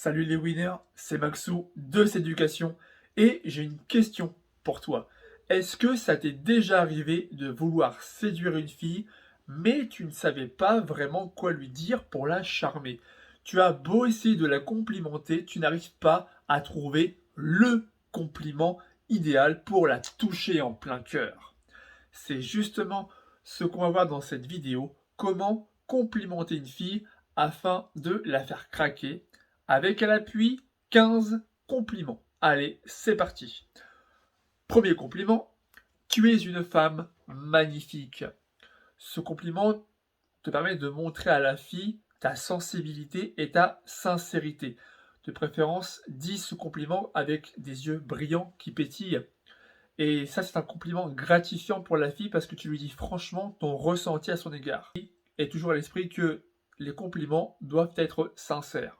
Salut les winners, c'est Maxou de Céducation et j'ai une question pour toi. Est-ce que ça t'est déjà arrivé de vouloir séduire une fille, mais tu ne savais pas vraiment quoi lui dire pour la charmer? Tu as beau essayer de la complimenter, tu n'arrives pas à trouver le compliment idéal pour la toucher en plein cœur. C'est justement ce qu'on va voir dans cette vidéo, comment complimenter une fille afin de la faire craquer avec à l'appui 15 compliments. Allez, c'est parti. Premier compliment, tu es une femme magnifique. Ce compliment te permet de montrer à la fille ta sensibilité et ta sincérité. De préférence, dis ce compliment avec des yeux brillants qui pétillent. Et ça, c'est un compliment gratifiant pour la fille parce que tu lui dis franchement ton ressenti à son égard. Et toujours à l'esprit que les compliments doivent être sincères.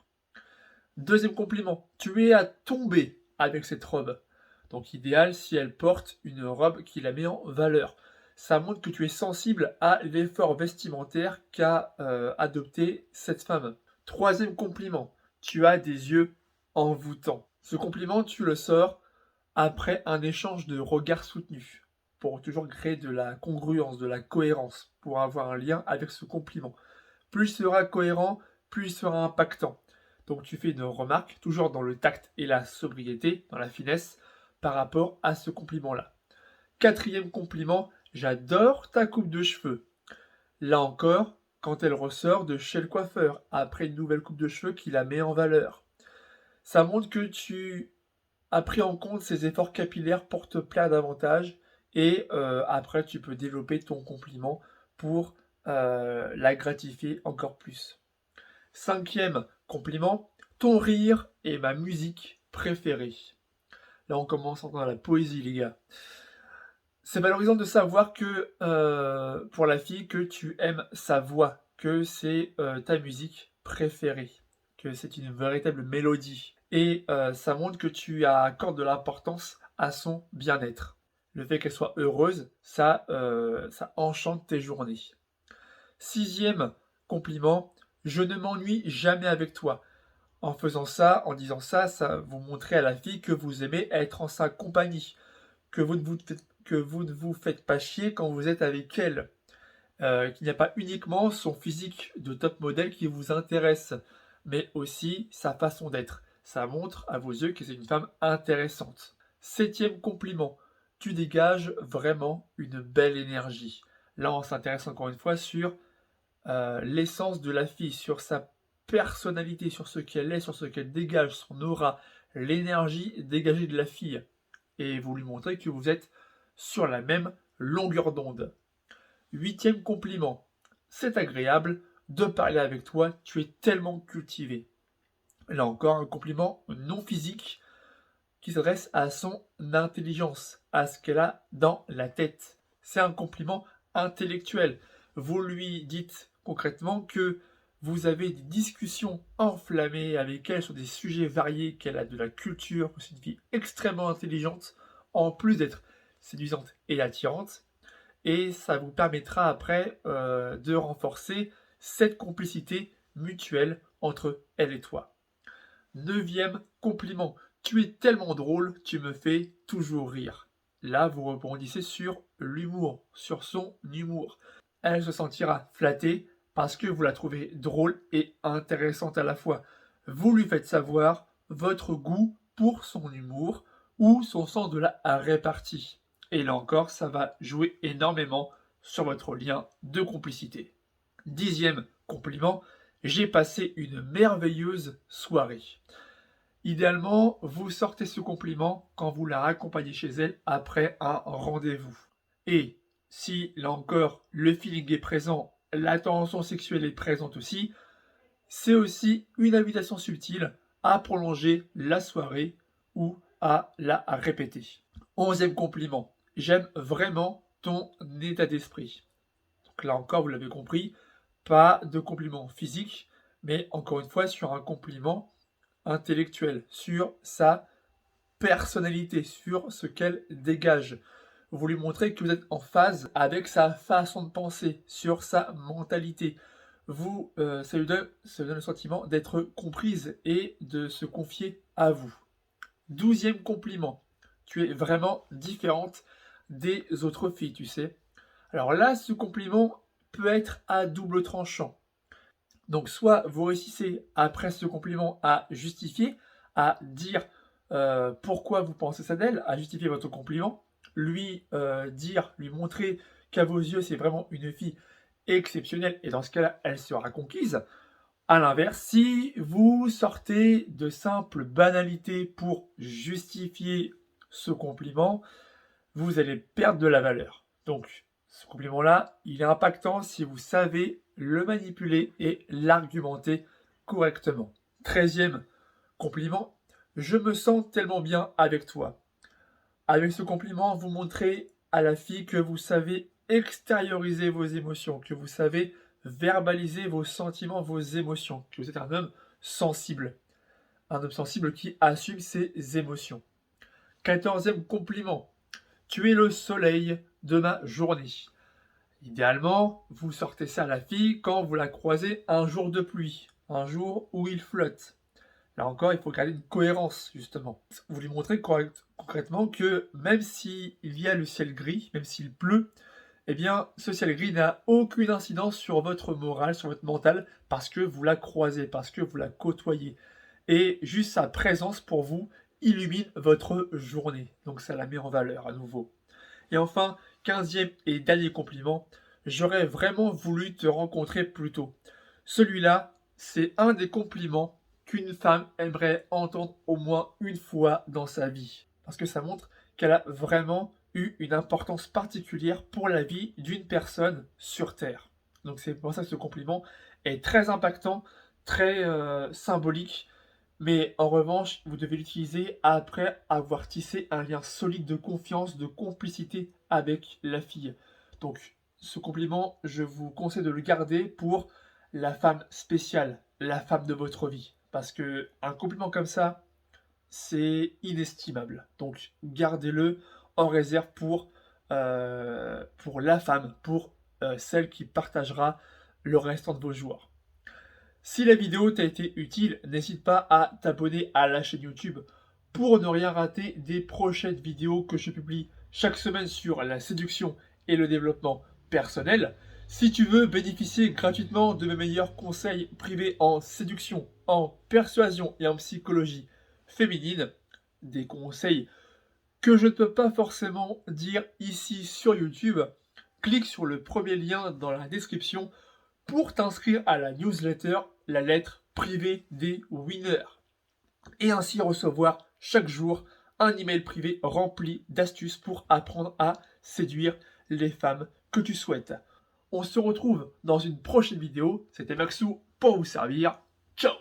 Deuxième compliment, tu es à tomber avec cette robe. Donc idéal si elle porte une robe qui la met en valeur. Ça montre que tu es sensible à l'effort vestimentaire qu'a adopté cette femme. Troisième compliment, tu as des yeux envoûtants. Ce compliment, tu le sors après un échange de regards soutenus, pour toujours créer de la congruence, de la cohérence, pour avoir un lien avec ce compliment. Plus il sera cohérent, plus il sera impactant. Donc tu fais une remarque, toujours dans le tact et la sobriété, dans la finesse, par rapport à ce compliment-là. Quatrième compliment, j'adore ta coupe de cheveux. Là encore, quand elle ressort de chez le coiffeur, après une nouvelle coupe de cheveux qui la met en valeur. Ça montre que tu as pris en compte ses efforts capillaires pour te plaire davantage et après tu peux développer ton compliment pour la gratifier encore plus. Cinquième compliment, ton rire est ma musique préférée. Là on commence dans la poésie les gars. C'est valorisant de savoir que pour la fille que tu aimes sa voix, que c'est ta musique préférée, que c'est une véritable mélodie. Et ça montre que tu accordes de l'importance à son bien-être. Le fait qu'elle soit heureuse, ça enchante tes journées. Sixième compliment, je ne m'ennuie jamais avec toi. En faisant ça, en disant ça, ça vous montrez à la fille que vous aimez être en sa compagnie, que vous ne vous faites pas chier quand vous êtes avec elle, qu'il n'y a pas uniquement son physique de top modèle qui vous intéresse, mais aussi sa façon d'être. Ça montre à vos yeux que c'est une femme intéressante. Septième compliment, tu dégages vraiment une belle énergie. Là, on s'intéresse encore une fois sur l'essence de la fille, sur sa personnalité, sur ce qu'elle est, sur ce qu'elle dégage, son aura, l'énergie dégagée de la fille. Et vous lui montrez que vous êtes sur la même longueur d'onde. Huitième compliment, c'est agréable de parler avec toi, tu es tellement cultivé. Là encore, un compliment non physique qui s'adresse à son intelligence, à ce qu'elle a dans la tête. C'est un compliment intellectuel. Vous lui dites concrètement que vous avez des discussions enflammées avec elle sur des sujets variés, qu'elle a de la culture, que c'est une fille extrêmement intelligente, en plus d'être séduisante et attirante. Et ça vous permettra après de renforcer cette complicité mutuelle entre elle et toi. Neuvième compliment. Tu es tellement drôle, tu me fais toujours rire. Là, vous rebondissez sur l'humour, sur son humour. Elle se sentira flattée parce que vous la trouvez drôle et intéressante à la fois. Vous lui faites savoir votre goût pour son humour ou son sens de la répartie. Et là encore, ça va jouer énormément sur votre lien de complicité. Dixième compliment, j'ai passé une merveilleuse soirée. Idéalement, vous sortez ce compliment quand vous la raccompagnez chez elle après un rendez-vous. Et si, là encore, le feeling est présent, la tension sexuelle est présente aussi, c'est aussi une invitation subtile à prolonger la soirée ou à la répéter. Onzième compliment, j'aime vraiment ton état d'esprit. Donc là encore, vous l'avez compris, pas de compliment physique, mais encore une fois sur un compliment intellectuel, sur sa personnalité, sur ce qu'elle dégage. Vous lui montrez que vous êtes en phase avec sa façon de penser, sur sa mentalité. ça lui donne le sentiment d'être comprise et de se confier à vous. 12e compliment, tu es vraiment différente des autres filles, tu sais. Alors là, ce compliment peut être à double tranchant. Donc soit vous réussissez après ce compliment à justifier, à dire pourquoi vous pensez ça d'elle, à justifier votre compliment, lui lui montrer qu'à vos yeux c'est vraiment une fille exceptionnelle et dans ce cas-là elle sera conquise. À l'inverse, si vous sortez de simples banalités pour justifier ce compliment, vous allez perdre de la valeur. Donc, ce compliment-là, il est impactant si vous savez le manipuler et l'argumenter correctement. 13e compliment, je me sens tellement bien avec toi. Avec ce compliment, vous montrez à la fille que vous savez extérioriser vos émotions, que vous savez verbaliser vos sentiments, vos émotions, que vous êtes un homme sensible. Un homme sensible qui assume ses émotions. 14e compliment, tu es le soleil de ma journée. Idéalement, vous sortez ça à la fille quand vous la croisez un jour de pluie, un jour où il flotte. Là encore, il faut garder une cohérence, justement. Vous lui montrez concrètement que même s'il y a le ciel gris, même s'il pleut, eh bien, ce ciel gris n'a aucune incidence sur votre morale, sur votre mental, parce que vous la croisez, parce que vous la côtoyez. Et juste sa présence pour vous illumine votre journée. Donc ça la met en valeur à nouveau. Et enfin, 15e et dernier compliment, j'aurais vraiment voulu te rencontrer plus tôt. Celui-là, c'est un des compliments qu'une femme aimerait entendre au moins une fois dans sa vie. Parce que ça montre qu'elle a vraiment eu une importance particulière pour la vie d'une personne sur Terre. Donc c'est pour ça que ce compliment est très impactant, très symbolique. Mais en revanche, vous devez l'utiliser après avoir tissé un lien solide de confiance, de complicité avec la fille. Donc, ce compliment, je vous conseille de le garder pour la femme spéciale, la femme de votre vie. Parce que un compliment comme ça, c'est inestimable. Donc, gardez-le en réserve pour la femme, pour celle qui partagera le restant de vos jours. Si la vidéo t'a été utile, n'hésite pas à t'abonner à la chaîne YouTube pour ne rien rater des prochaines vidéos que je publie chaque semaine sur la séduction et le développement personnel. Si tu veux bénéficier gratuitement de mes meilleurs conseils privés en séduction, en persuasion et en psychologie féminine, des conseils que je ne peux pas forcément dire ici sur YouTube, clique sur le premier lien dans la description pour t'inscrire à la newsletter, la lettre privée des winners. Et ainsi recevoir chaque jour un email privé rempli d'astuces pour apprendre à séduire les femmes que tu souhaites. On se retrouve dans une prochaine vidéo. C'était Maxou pour vous servir. Ciao!